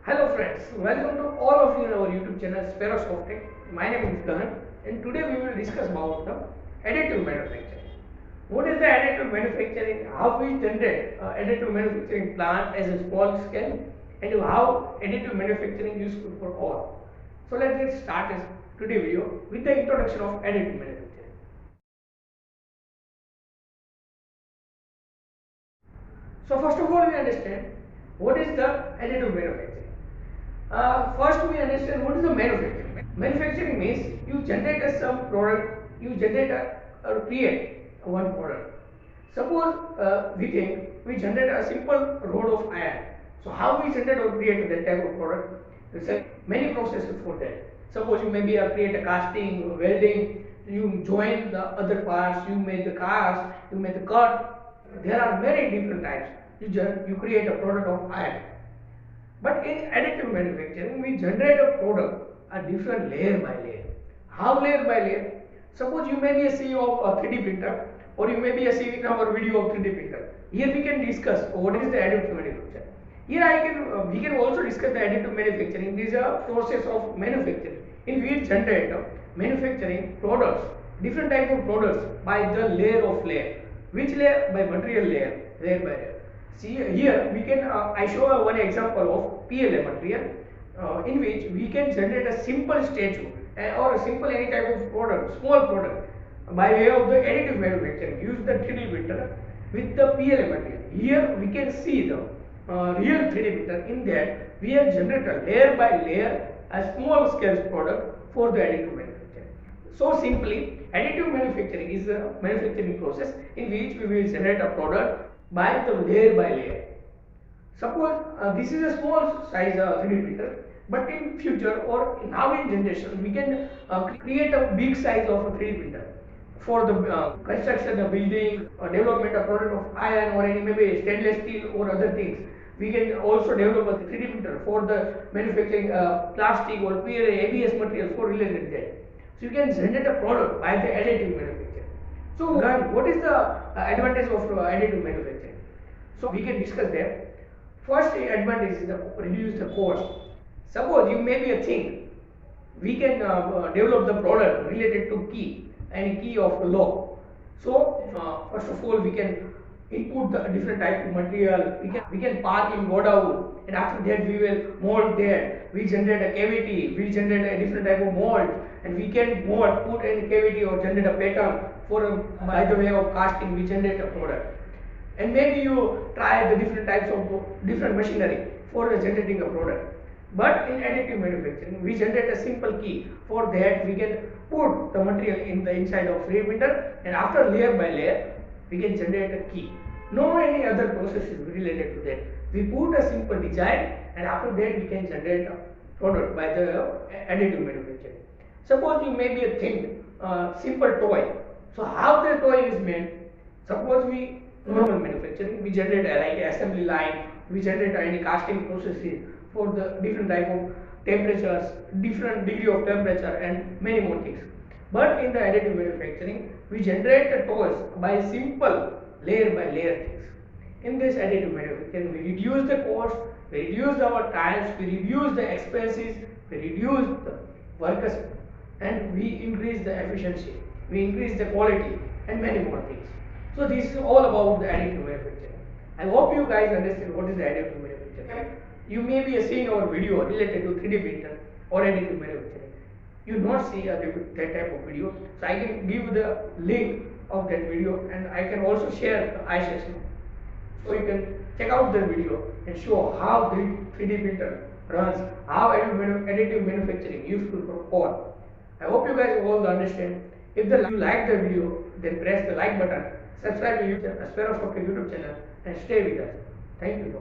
Hello friends, welcome to all of you in our YouTube channel Sparrow Softech. My name is Gahan and today we will discuss about the additive manufacturing. What is the additive manufacturing? How we generate additive manufacturing plant as a small scale and how additive manufacturing is useful for all. So let's get started today's video with the introduction of additive manufacturing. So first of all we understand what is the additive manufacturing. First we understand what is the manufacturing. Manufacturing means you generate some product, you generate or create one product. Suppose we think we generate a simple rod of iron. So how we generate or create that type of product? There are many processes for that. Suppose you maybe create a casting, welding, you join the other parts, you make the cast, you make the cut. There are many different types. You create a product of iron. But in additive manufacturing, we generate a product a different layer by layer. How layer by layer? Suppose you may be a CEO of a 3D printer or you may be a CEO in our video of 3D printer. Here we can discuss what is the additive manufacturing. Here we can also discuss the additive manufacturing. This is a process of manufacturing in which generate manufacturing products, different type of products by the layer of layer. Which layer? By material layer by layer. See here we can I show one example of PLA material in which we can generate a simple statue or a simple any type of product, small product by way of the additive manufacturing. Use the 3D printer with the PLA material. Here we can see the real 3D printer. In that we have generated layer by layer a small scale product for the additive manufacturing. So simply, additive manufacturing is a manufacturing process in which we will generate a product by the layer by layer. Suppose this is a small size 3D printer, but in future or now in generation we can create a big size of a 3D printer for the construction of building or development of product of iron or any maybe stainless steel or other things. We can also develop a 3D printer for the manufacturing plastic or PLA, ABS material for related that. So you can generate a product by the additive manufacturing. So what is the advantage of additive manufacturing? So we can discuss that. First advantage is reduce the cost. Suppose you may be a thing, we can develop the product related to key, any key of lock. So first of all we can input the different type of material. We can park in Godown, and after that we will mold there. We generate a cavity, we generate a different type of mold, and we can mold, put any cavity or generate a pattern for by the way of casting. We generate a product. And maybe you try the different types of different machinery for generating a product. But in additive manufacturing, we generate a simple key. For that, we can put the material in the inside of 3D printer, and after layer by layer, we can generate a key. No any other processes related to that. We put a simple design, and after that, we can generate a product by the additive manufacturing. Suppose you may be a thing, simple toy. So how the toy is made? Suppose we normal manufacturing, we generate like assembly line, we generate any casting processes for the different type of temperatures, different degree of temperature, and many more things. But in the additive manufacturing, we generate the toys by simple layer by layer things. In this additive manufacturing, we reduce the cost, we reduce our times, we reduce the expenses, we reduce the workers, and we increase the efficiency, we increase the quality, and many more things. So this is all about the additive manufacturing. I hope you guys understand what is the additive manufacturing. You may be seeing our video related to 3D printer or additive manufacturing. You not see that type of video. So I can give the link of that video, and I can also share the iSession. So you can check out the video and show how the 3D printer runs, how additive manufacturing useful for all. I hope you guys all understand. If you like the video, then press the like button, subscribe to Sparrow Softech YouTube channel, and stay with us. Thank you.